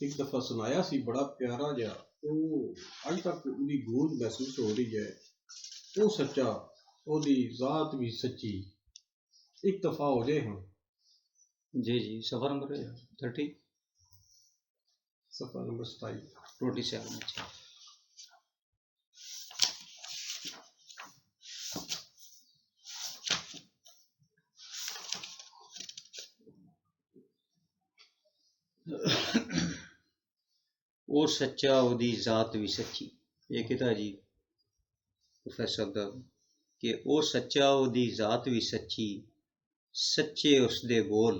ایک دفعہ سنایا سی بڑا پیارا جا اج تک وہی گونج محسوس ہو رہی ہے. وہ سچا وہی ذات بھی سچی. ایک دفعہ ہو جائے ہم. جی صفحہ نمبر 30 صفحہ نمبر 27. اچھا وہ سچا وہی ذات بھی سچی. یہ کہتا جی پروفیسر دا کہ وہ سچا وہی ذات بھی سچی سچے اس دے بول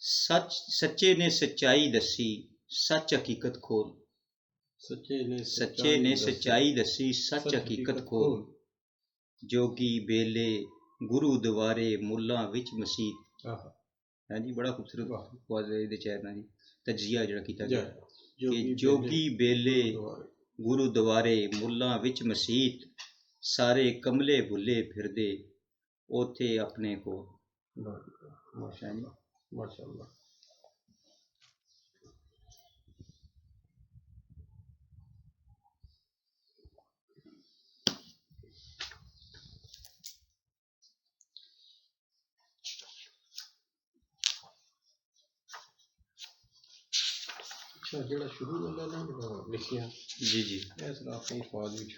سچ سچے نے سچائی دسی سچ حقیقت کھول. سچے نے سچائی دسی سچ حقیقت کھول. جوگی بیلے گرو دوارے ملا وچ مسیت. ہاں جی بڑا خوبصورت واضح چہرنا جی تجزیہ جڑا کیتا گیا کہ جوگی بیلے گرو دوارے ملا وچ مسیت سارے کملے بھلے پھردے اوتھے اپنے کو. ماشاءاللہ. جڑا شروع والا نا لکھیا جی اس طرح اپنی الفاظ وچ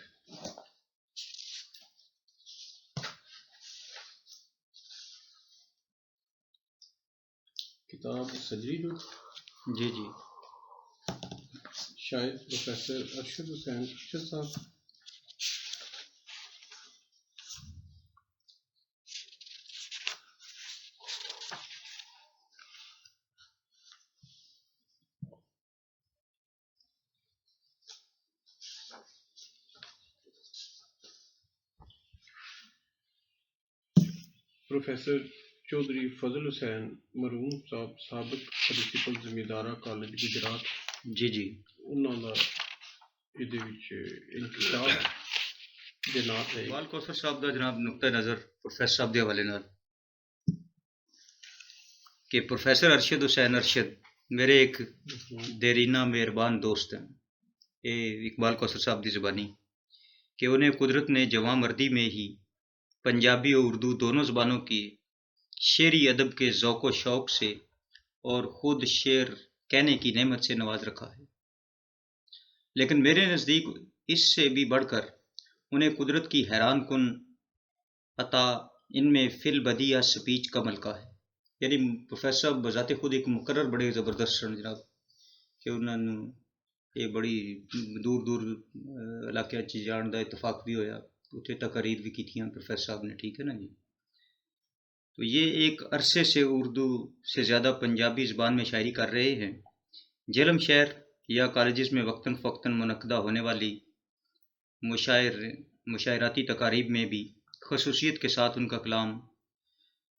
کتاب سجری جو جی شاید پروفیسر ارشد حسین ارشد صاحب پروفیسر چودھری فضل حسین مرحوم صاحب سابق پرنسپل زمیندارہ کالج گجرات جی انہوں دا ਇਹਦੇ ਵਿੱਚ انکشاف ਦੇ ਨਾਂ ਤੇ اقبال کوثر صاحب دا جناب نقطۂ نظر پروفیسر صاحب دے حوالے نال کہ پروفیسر ارشد حسین ارشد میرے ایک دیرینہ مہربان دوست ہیں. یہ اقبال کوثر صاحب دی زبانی کہ انہیں قدرت نے جواں مردی میں ہی پنجابی اور اردو دونوں زبانوں کی شعری ادب کے ذوق و شوق سے اور خود شعر کہنے کی نعمت سے نواز رکھا ہے. لیکن میرے نزدیک اس سے بھی بڑھ کر انہیں قدرت کی حیران کن عطا ان میں فی البدیہہ سپیچ کا ملکہ ہے. یعنی پروفیسر صاحب بذات خود ایک مقرر بڑے زبردست سن جناب کہ انہوں نے یہ بڑی دور علاقے جان کا اتفاق بھی ہویا اتنے تقاریر بھی کی تھیں پروفیسر صاحب نے. ٹھیک ہے نا جی. تو یہ ایک عرصے سے اردو سے زیادہ پنجابی زبان میں شاعری کر رہے ہیں. جہلم شہر یا کالجز میں وقتاً فوقتاً منعقدہ ہونے والی مشاعراتی تقاریب میں بھی خصوصیت کے ساتھ ان کا کلام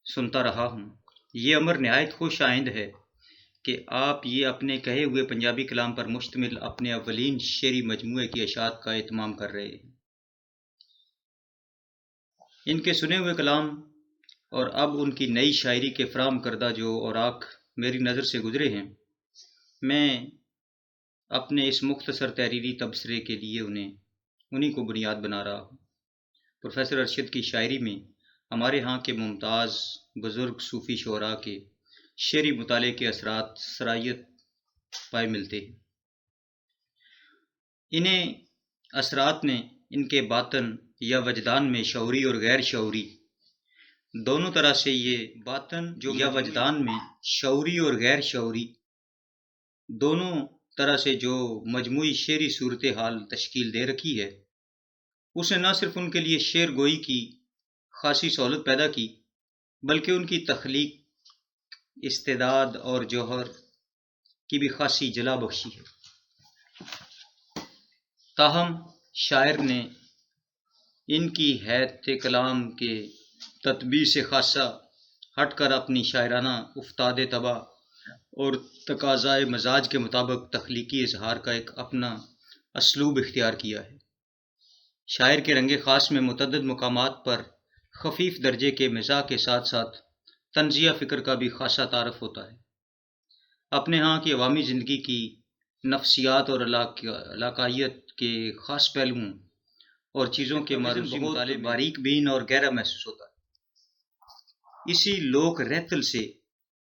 سنتا رہا ہوں. یہ امر نہایت خوش آئند ہے کہ آپ یہ اپنے کہے ہوئے پنجابی کلام پر مشتمل اپنے اولین شعری مجموعے کی اشاعت کا اہتمام کر رہے ہیں. ان کے سنے ہوئے کلام اور اب ان کی نئی شاعری کے فراہم کردہ جو اوراق میری نظر سے گزرے ہیں میں اپنے اس مختصر تحریری تبصرے کے لیے انہیں کو بنیاد بنا رہا ہوں. پروفیسر ارشد کی شاعری میں ہمارے ہاں کے ممتاز بزرگ صوفی شعراء کے شعری مطالعے کے اثرات سرایت پائے ملتے ہیں. انہیں اثرات نے ان کے باطن یا وجدان میں شعوری اور غیر شعوری دونوں طرح سے یہ باطن جو یا وجدان میں شعوری اور غیر شعوری دونوں طرح سے جو مجموعی شعری صورتحال تشکیل دے رکھی ہے اس نے نہ صرف ان کے لیے شعر گوئی کی خاصی سہولت پیدا کی بلکہ ان کی تخلیق استعداد اور جوہر کی بھی خاصی جلا بخشی ہے. تاہم شاعر نے ان کی حیت کلام کے تطبیع سے خاصا ہٹ کر اپنی شاعرانہ افتاد طبع اور تقاضائے مزاج کے مطابق تخلیقی اظہار کا ایک اپنا اسلوب اختیار کیا ہے. شاعر کے رنگ خاص میں متعدد مقامات پر خفیف درجے کے مزاح کے ساتھ ساتھ طنزیہ فکر کا بھی خاصا تعارف ہوتا ہے. اپنے ہاں کی عوامی زندگی کی نفسیات اور علاقائیت کے خاص پہلوؤں اور چیزوں کے معروضی مطالعے باریک بین اور گہرا محسوس ہوتا ہے۔ اسی لوک رہتل سے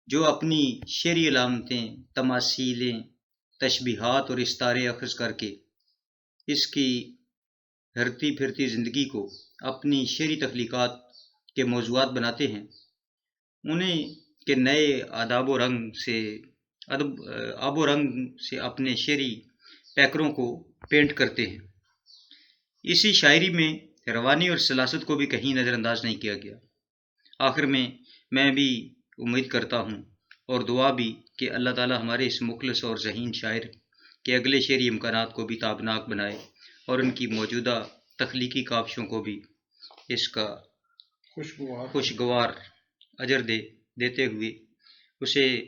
جو اپنی شعری علامتیں، تماثیلیں، تشبیہات اور استعارے اخذ کر کے اس کی ہرتی پھرتی زندگی کو اپنی شعری تخلیقات کے موضوعات بناتے ہیں، انہیں کے نئے آب و رنگ سے اپنے شعری پیکروں کو پینٹ کرتے ہیں۔ اسی شاعری میں روانی اور سلاست کو بھی کہیں نظر انداز نہیں کیا گیا۔ آخر میں بھی امید کرتا ہوں اور دعا بھی کہ اللہ تعالی ہمارے اس مخلص اور ذہین شاعر کے اگلے شعری امکانات کو بھی تابناک بنائے اور ان کی موجودہ تخلیقی کاوشوں کو بھی اس کا خوشگوار اجر دیتے ہوئے اسے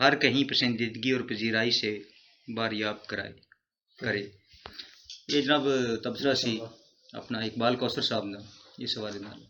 ہر کہیں پسندیدگی اور پذیرائی سے باریاب کرے۔ یہ جناب تبصرہ سی اپنا اقبال کوثر صاحب نے اس حوالے نال